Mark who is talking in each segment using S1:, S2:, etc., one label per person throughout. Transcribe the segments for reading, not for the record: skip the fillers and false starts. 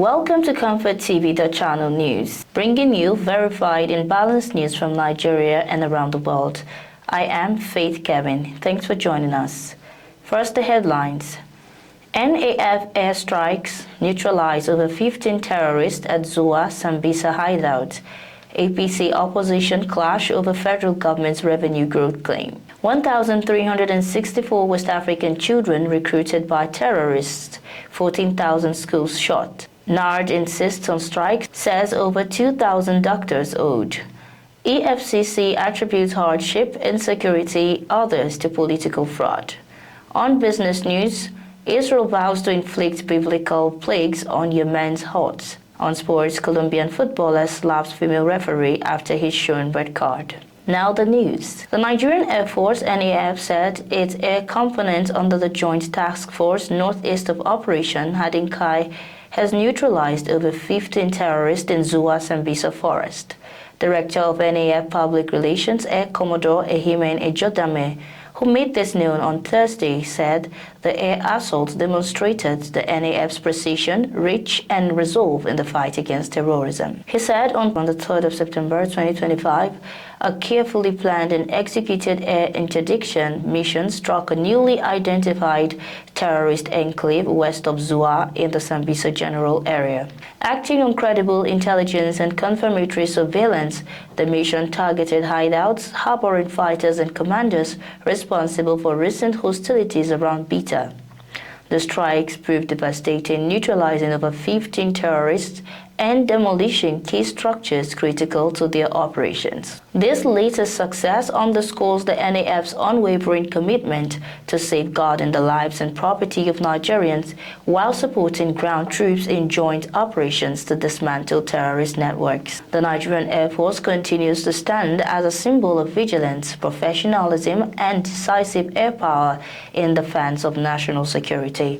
S1: Welcome to ComfortTV.channel news, bringing you verified and balanced news from Nigeria and around the world. I am Faith Kevin. Thanks for joining us. First, the headlines. NAF airstrikes neutralize over 15 terrorists at Zua Sambisa hideout. APC opposition clash over federal government's revenue growth claim. 1,364 West African children recruited by terrorists. 14,000 schools shot. NARD insists on strike, says over 2,000 doctors owed. EFCC attributes hardship, insecurity, others to political fraud. On business news, Israel vows to inflict biblical plagues on Yemen's Huthis. On sports, Colombian footballer slaps female referee after he's shown red card. Now the news. The Nigerian Air Force (NAF) said its air component under the Joint Task Force Northeast of Operation Hadinkai has neutralized over 15 terrorists in Zua Sambisa forest. Director of NAF Public Relations, Air Commodore Ehimen Ejodame, who made this known on Thursday, said the air assault demonstrated the NAF's precision, reach, and resolve in the fight against terrorism. He said on the 3rd of September 2025, a carefully planned and executed air interdiction mission struck a newly identified terrorist enclave west of Zua in the Sambisa general area. Acting on credible intelligence and confirmatory surveillance, the mission targeted hideouts harboring fighters and commanders responsible for recent hostilities around Bita. The strikes proved devastating, neutralizing over 15 terrorists and demolishing key structures critical to their operations. This latest success underscores the NAF's unwavering commitment to safeguarding the lives and property of Nigerians while supporting ground troops in joint operations to dismantle terrorist networks. The Nigerian Air Force continues to stand as a symbol of vigilance, professionalism, and decisive air power in defense of national security.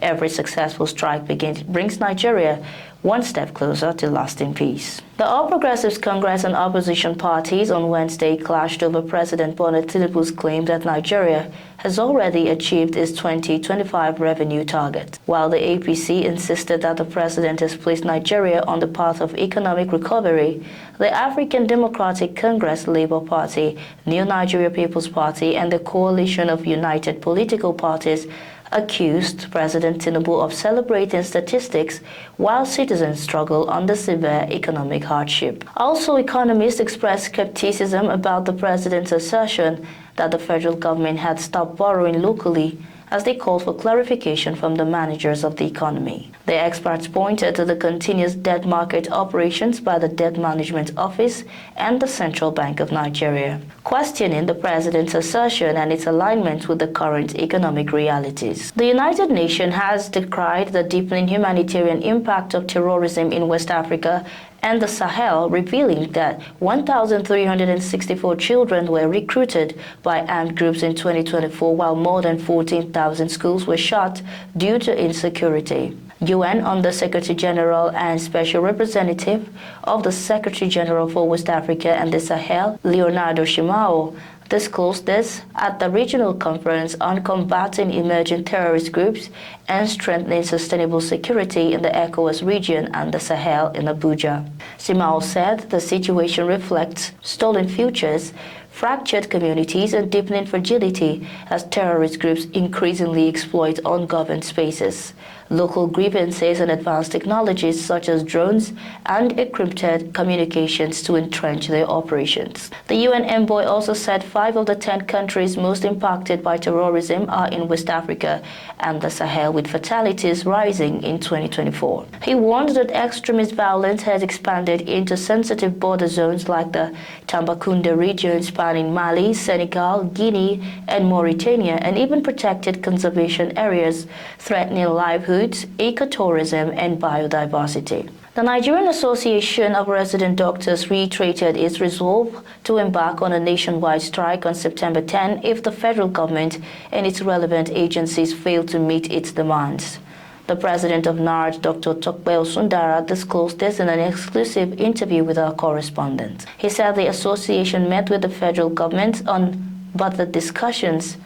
S1: Every successful strike brings Nigeria one step closer to lasting peace. The All Progressives Congress and opposition parties on Wednesday clashed over President Bola Tinubu's claim that Nigeria has already achieved its 2025 revenue target. While the APC insisted that the president has placed Nigeria on the path of economic recovery, the African Democratic Congress Labour Party, New Nigeria People's Party, and the coalition of united political parties accused President Tinubu of celebrating statistics while citizens struggle under severe economic hardship. Also, economists expressed skepticism about the president's assertion that the federal government had stopped borrowing locally, as they called for clarification from the managers of the economy. The experts pointed to the continuous debt market operations by the Debt Management Office and the Central Bank of Nigeria, questioning the president's assertion and its alignment with the current economic realities. The United Nations has decried the deepening humanitarian impact of terrorism in West Africa and the Sahel, revealing that 1,364 children were recruited by armed groups in 2024, while more than 14,000 schools were shut due to insecurity. UN Under-Secretary General and Special Representative of the Secretary General for West Africa and the Sahel, Leonardo Shimao, disclosed this at the Regional Conference on Combating Emerging Terrorist Groups and Strengthening Sustainable Security in the ECOWAS region and the Sahel in Abuja. Shimao said the situation reflects stolen futures, fractured communities, and deepening fragility as terrorist groups increasingly exploit ungoverned spaces. Local grievances and advanced technologies such as drones and encrypted communications to entrench their operations. The UN envoy also said 5 of the 10 countries most impacted by terrorism are in West Africa and the Sahel, with fatalities rising in 2024. He warned that extremist violence has expanded into sensitive border zones like the Tambacounda region spanning Mali, Senegal, Guinea, and Mauritania, and even protected conservation areas threatening livelihoods, ecotourism, and biodiversity. The Nigerian Association of Resident Doctors reiterated its resolve to embark on a nationwide strike on September 10 if the federal government and its relevant agencies fail to meet its demands. The president of NARD, Dr. Tokbel Sundara, disclosed this in an exclusive interview with our correspondent. He said the association met with the federal government on but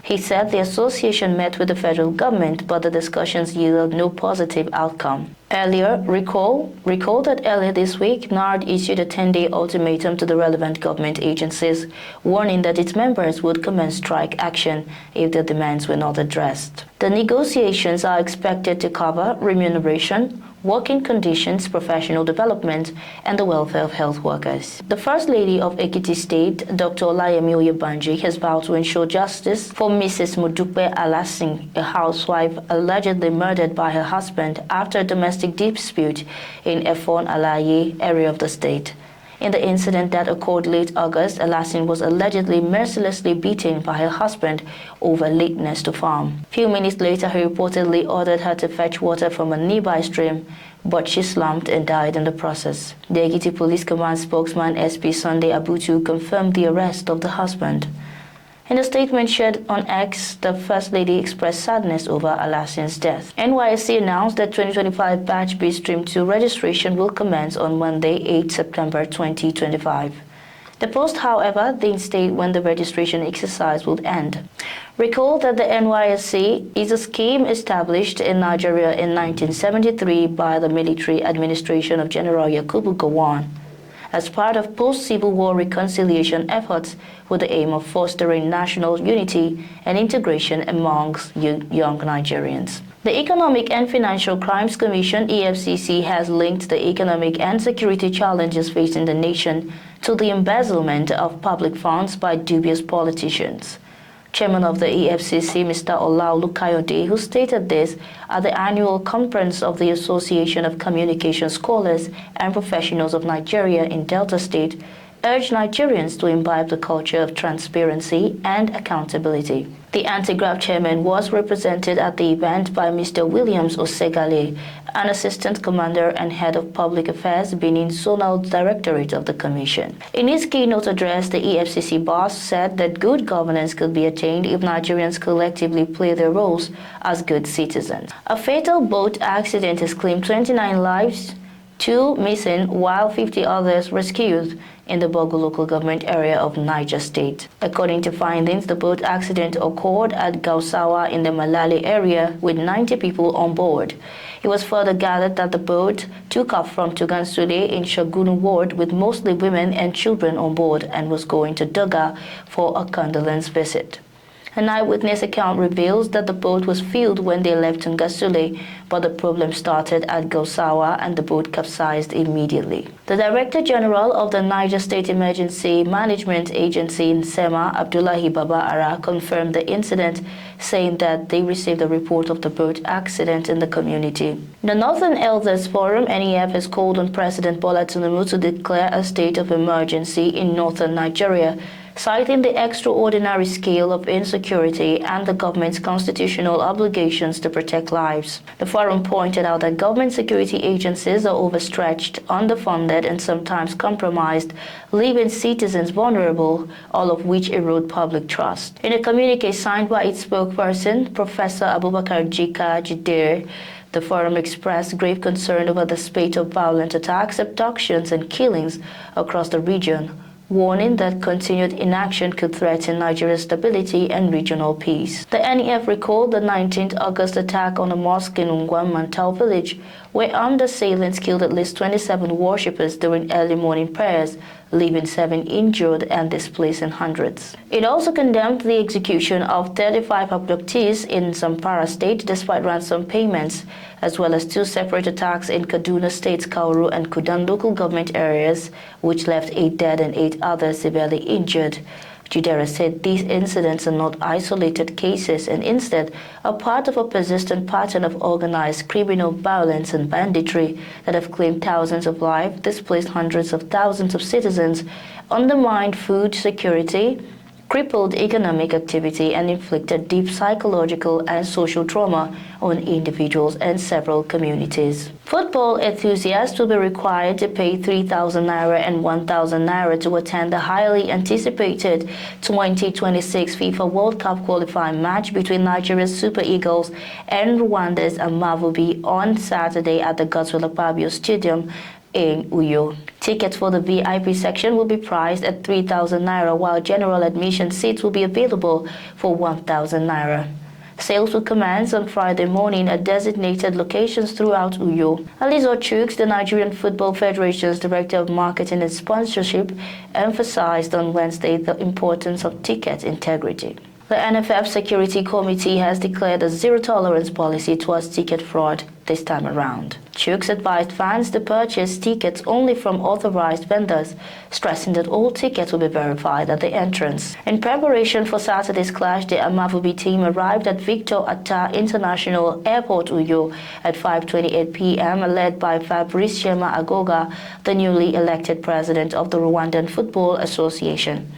S1: he said the association met with the federal government, but the discussions yielded no positive outcome. Recall that earlier this week, NARD issued a 10-day ultimatum to the relevant government agencies, warning that its members would commence strike action if their demands were not addressed. The negotiations are expected to cover remuneration, working conditions, professional development, and the welfare of health workers. The First Lady of Ekiti State, Dr. Olayemi Oyebanji, has vowed to ensure justice for Mrs. Modupe Alasin, a housewife allegedly murdered by her husband after a domestic dispute in Efon Alaye area of the state. In the incident that occurred late August, Alasin was allegedly mercilessly beaten by her husband over lateness to farm. Few minutes later, he reportedly ordered her to fetch water from a nearby stream, but she slumped and died in the process. The Ekiti Police Command spokesman SP Sunday Abutu confirmed the arrest of the husband. In a statement shared on X, the First Lady expressed sadness over Alasin's death. NYSC announced that 2025 Batch B Stream 2 registration will commence on Monday, 8 September 2025. The post, however, didn't state when the registration exercise would end. Recall that the NYSC is a scheme established in Nigeria in 1973 by the military administration of General Yakubu Gowon, as part of post-Civil War reconciliation efforts with the aim of fostering national unity and integration amongst young Nigerians. The Economic and Financial Crimes Commission, EFCC, has linked the economic and security challenges facing the nation to the embezzlement of public funds by dubious politicians. Chairman of the EFCC, Mr. Olaolu Kayode, who stated this at the annual conference of the Association of Communication Scholars and Professionals of Nigeria in Delta State, urged Nigerians to imbibe the culture of transparency and accountability. The anti-graft chairman was represented at the event by Mr. Williams Osegale, an assistant commander and head of public affairs, Benin Zonal Directorate of the Commission. In his keynote address, the EFCC boss said that good governance could be attained if Nigerians collectively play their roles as good citizens. A fatal boat accident has claimed 29 lives, 2 missing, while 50 others rescued in the Bogo local government area of Niger State. According to findings, the boat accident occurred at Gausawa in the Malale area with 90 people on board. It was further gathered that the boat took off from Tugansule in Shogunu Ward with mostly women and children on board and was going to Doga for a condolence visit. An eyewitness account reveals that the boat was filled when they left Tungasule, but the problem started at Gausawa and the boat capsized immediately. The Director General of the Niger State Emergency Management Agency in Sema, Abdullahi Baba Ara, confirmed the incident, saying that they received a report of the boat accident in the community. The Northern Elders Forum, NEF, has called on President Bola Tinubu to declare a state of emergency in northern Nigeria, citing the extraordinary scale of insecurity and the government's constitutional obligations to protect lives. The forum pointed out that government security agencies are overstretched, underfunded, and sometimes compromised, leaving citizens vulnerable, all of which erode public trust. In a communique signed by its spokesperson, Professor Abubakar Jika Jidere, the forum expressed grave concern over the spate of violent attacks, abductions, and killings across the region, warning that continued inaction could threaten Nigeria's stability and regional peace. The NEF recalled the 19th August attack on a mosque in Ungwan Mantau village, where armed assailants killed at least 27 worshippers during early morning prayers, leaving 7 injured and displacing hundreds. It also condemned the execution of 35 abductees in Zamfara State despite ransom payments, as well as 2 separate attacks in Kaduna State's Kauru and Kudan local government areas, which left 8 dead and 8 others severely injured. Jidera said these incidents are not isolated cases and instead are part of a persistent pattern of organized criminal violence and banditry that have claimed thousands of lives, displaced hundreds of thousands of citizens, undermined food security, crippled economic activity, and inflicted deep psychological and social trauma on individuals and several communities. Football enthusiasts will be required to pay 3,000 naira and 1,000 naira to attend the highly anticipated 2026 FIFA World Cup qualifying match between Nigeria's Super Eagles and Rwanda's Amavubi on Saturday at the Godswill Akpabio Stadium in Uyo. Tickets for the VIP section will be priced at 3,000 naira, while general admission seats will be available for 1,000 naira. Sales will commence on Friday morning at designated locations throughout Uyo. Alizo Chuks, the Nigerian Football Federation's Director of Marketing and Sponsorship, emphasized on Wednesday the importance of ticket integrity. The NFF Security Committee has declared a zero-tolerance policy towards ticket fraud this time around. Chuks advised fans to purchase tickets only from authorized vendors, stressing that all tickets will be verified at the entrance. In preparation for Saturday's clash, the Amavubi team arrived at Victor Atta International Airport, Uyo, at 5:28 p.m., led by Fabrice Shema Agoga, the newly elected president of the Rwandan Football Association.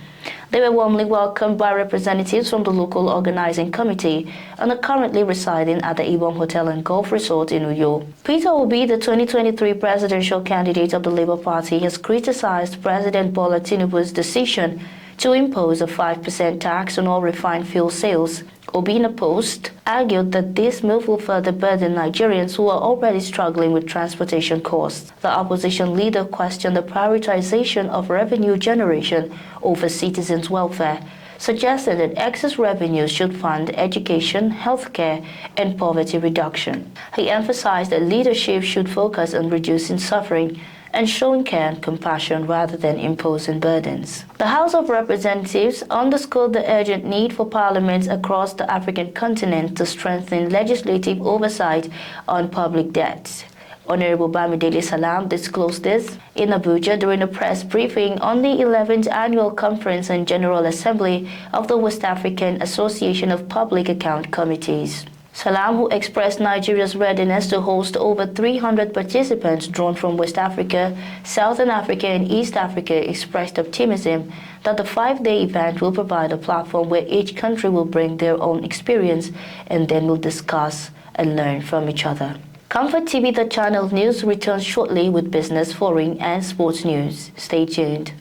S1: They were warmly welcomed by representatives from the local organizing committee and are currently residing at the Ibom Hotel and Golf Resort in Uyo. Peter Obi, the 2023 presidential candidate of the Labour Party, has criticized President Bola Tinubu's decision to impose a 5% tax on all refined fuel sales. Obi, in a post, argued that this move will further burden Nigerians who are already struggling with transportation costs. The opposition leader questioned the prioritization of revenue generation over citizens' welfare, suggesting that excess revenues should fund education, healthcare, and poverty reduction. He emphasized that leadership should focus on reducing suffering and showing care and compassion rather than imposing burdens. The House of Representatives underscored the urgent need for parliaments across the African continent to strengthen legislative oversight on public debts. Honorable Bamidele Salam disclosed this in Abuja during a press briefing on the 11th Annual Conference and General Assembly of the West African Association of Public Account Committees. Salam, who expressed Nigeria's readiness to host over 300 participants drawn from West Africa, Southern Africa, and East Africa, expressed optimism that the 5-day event will provide a platform where each country will bring their own experience and then will discuss and learn from each other. ComfortTV.channel news returns shortly with business, foreign, and sports news. Stay tuned.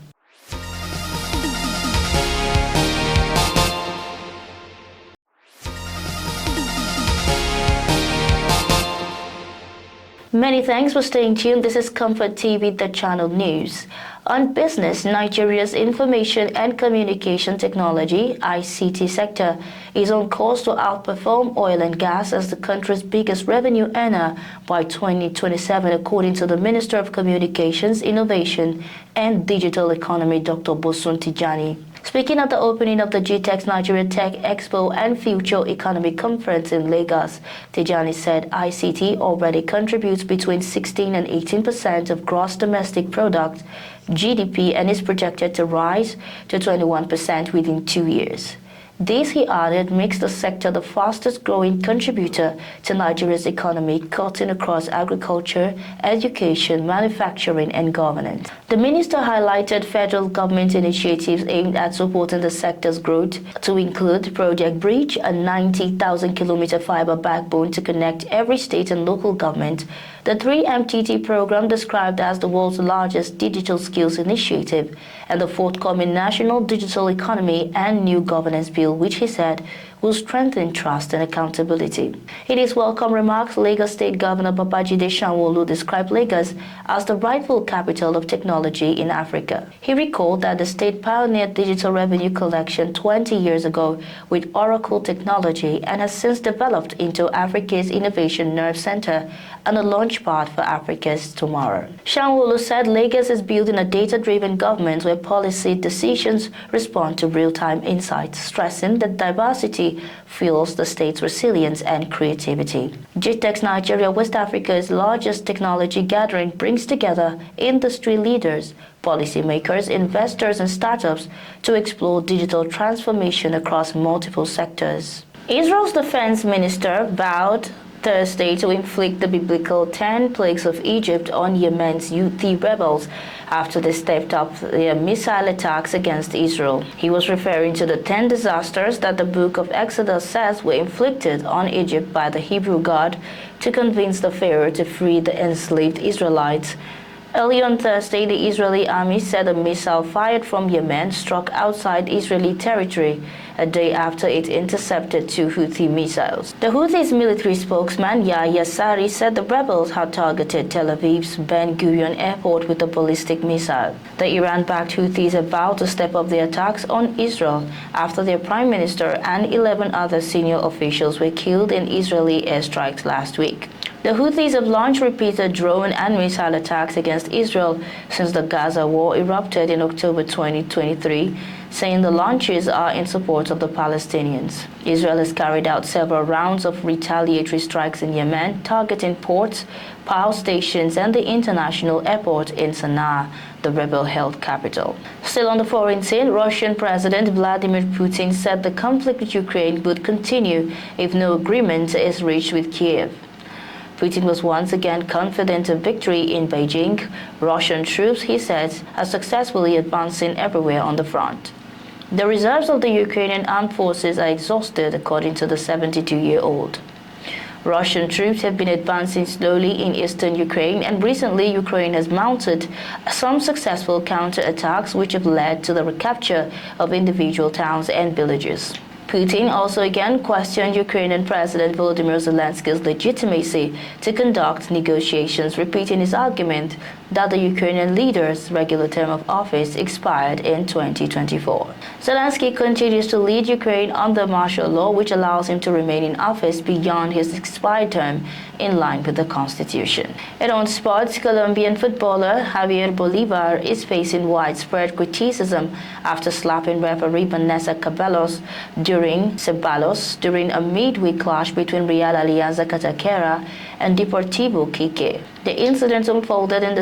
S1: Many thanks for staying tuned. This is ComfortTV.channel news. On business, Nigeria's information and communication technology (ICT) sector is on course to outperform oil and gas as the country's biggest revenue earner by 2027, according to the Minister of Communications, Innovation and Digital Economy, Dr. Bosun Tijani. Speaking at the opening of the GTEx Nigeria Tech Expo and Future Economy Conference in Lagos, Tijani said ICT already contributes between 16 and 18% of gross domestic product, GDP, and is projected to rise to 21% within 2 years. This, he added, makes the sector the fastest growing contributor to Nigeria's economy, cutting across agriculture, education, manufacturing, and governance. The minister highlighted federal government initiatives aimed at supporting the sector's growth, to include Project Bridge, a 90,000-kilometer fiber backbone to connect every state and local government, the 3MTT program described as the world's largest digital skills initiative, and the forthcoming National Digital Economy and New Governance Bill, which he said will strengthen trust and accountability. In his welcome remarks, Lagos State Governor Babajide Sanwo-Olu described Lagos as the rightful capital of technology in Africa. He recalled that the state pioneered digital revenue collection 20 years ago with Oracle technology and has since developed into Africa's innovation nerve center and a launchpad for Africa's tomorrow. Sanwo-Olu said Lagos is building a data-driven government where policy decisions respond to real-time insights, stressing that diversity fuels the state's resilience and creativity. GTEx Nigeria, West Africa's largest technology gathering, brings together industry leaders, policymakers, investors, and startups to explore digital transformation across multiple sectors. Israel's defense minister vowed Thursday to inflict the biblical 10 plagues of Egypt on Yemen's Houthi rebels after they stepped up their missile attacks against Israel. He was referring to the 10 disasters that the book of Exodus says were inflicted on Egypt by the Hebrew God to convince the Pharaoh to free the enslaved Israelites Early on Thursday, the Israeli army said a missile fired from Yemen struck outside Israeli territory a day after it intercepted 2 Houthi missiles. The Houthis military spokesman Yahya Sari said the rebels had targeted Tel Aviv's Ben Gurion airport with a ballistic missile. The Iran-backed Houthis have vowed to step up their attacks on Israel after their prime minister and 11 other senior officials were killed in Israeli airstrikes last week. The Houthis have launched repeated drone and missile attacks against Israel since the Gaza war erupted in October 2023, saying the launches are in support of the Palestinians. Israel has carried out several rounds of retaliatory strikes in Yemen, targeting ports, power stations, and the international airport in Sana'a, the rebel-held capital. Still on the foreign scene, Russian President Vladimir Putin said the conflict with Ukraine would continue if no agreement is reached with Kiev. Putin was once again confident of victory in Beijing. Russian troops, he said, are successfully advancing everywhere on the front. The reserves of the Ukrainian armed forces are exhausted, according to the 72-year-old. Russian troops have been advancing slowly in eastern Ukraine, and recently Ukraine has mounted some successful counterattacks which have led to the recapture of individual towns and villages. Putin also again questioned Ukrainian President Volodymyr Zelensky's legitimacy to conduct negotiations, repeating his argument that the Ukrainian leader's regular term of office expired in 2024. Zelensky continues to lead Ukraine under martial law, which allows him to remain in office beyond his expired term in line with the constitution. And on sports, Colombian footballer Javier Bolivar is facing widespread criticism after slapping referee Vanessa Ceballos during a midweek clash between Real Alianza Cataquera and Deportivo Quique. The incident unfolded in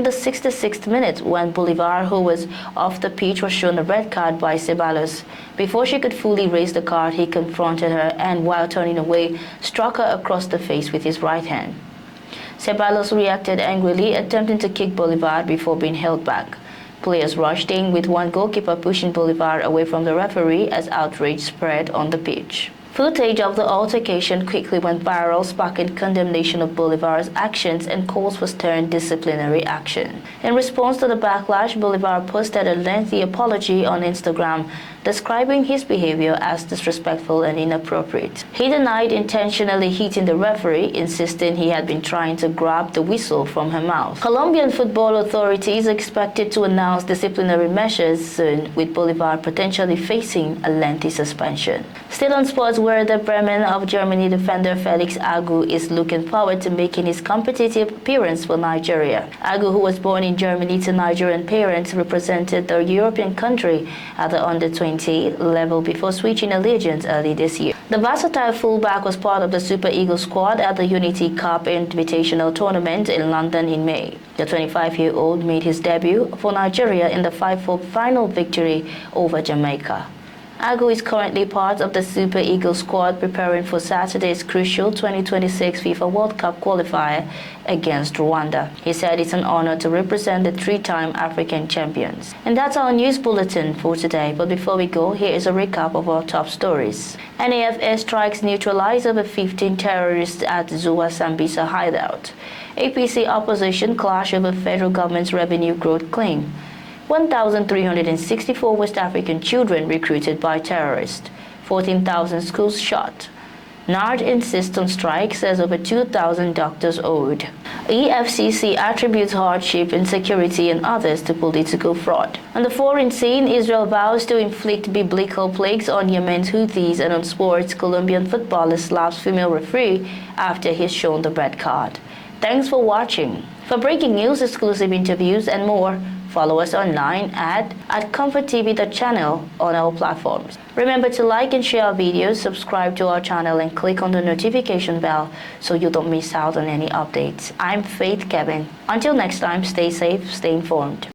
S1: the 66th minute when Bolivar, who was off the pitch, was shown a red card by Ceballos. Before she could fully raise the card, he confronted her and, while turning away, struck her across the face with his right hand. Ceballos reacted angrily, attempting to kick Bolivar before being held back. Players rushed in, with one goalkeeper pushing Bolivar away from the referee as outrage spread on the pitch. Footage of the altercation quickly went viral, sparking condemnation of Bolivar's actions and calls for stern disciplinary action. In response to the backlash, Bolivar posted a lengthy apology on Instagram, describing his behavior as disrespectful and inappropriate. He denied intentionally hitting the referee, insisting he had been trying to grab the whistle from her mouth. Colombian football authorities are expected to announce disciplinary measures soon, with Bolivar potentially facing a lengthy suspension. Still on sports, where the Bremen of Germany defender Felix Agu is looking forward to making his competitive appearance for Nigeria. Agu, who was born in Germany to Nigerian parents, represented the European country at the under-20 level before switching allegiance early this year. The versatile fullback was part of the Super Eagles squad at the Unity Cup Invitational Tournament in London in May. The 25-year-old made his debut for Nigeria in the 5-4 final victory over Jamaica. Agu is currently part of the Super Eagles squad preparing for Saturday's crucial 2026 FIFA World Cup qualifier against Rwanda. He said it's an honor to represent the three-time African champions. And that's our news bulletin for today. But before we go, here is a recap of our top stories. NAF airstrikes neutralize over 15 terrorists at Zua Sambisa hideout. APC opposition clash over federal government's revenue growth claim. 1,364 West African children recruited by terrorists. 14,000 schools shot. NARD insists on strike, says over 2,000 doctors owed. EFCC attributes hardship, insecurity, and others to political fraud. On the foreign scene, Israel vows to inflict biblical plagues on Yemen's Huthis, and on sports, Colombian footballer slaps female referee after he's shown the red card. Thanks for watching. For breaking news, exclusive interviews, and more, follow us online at ComfortTV.channel on our platforms. Remember to like and share our videos, subscribe to our channel, and click on the notification bell so you don't miss out on any updates. I'm Faith Kevin. Until next time, stay safe, stay informed.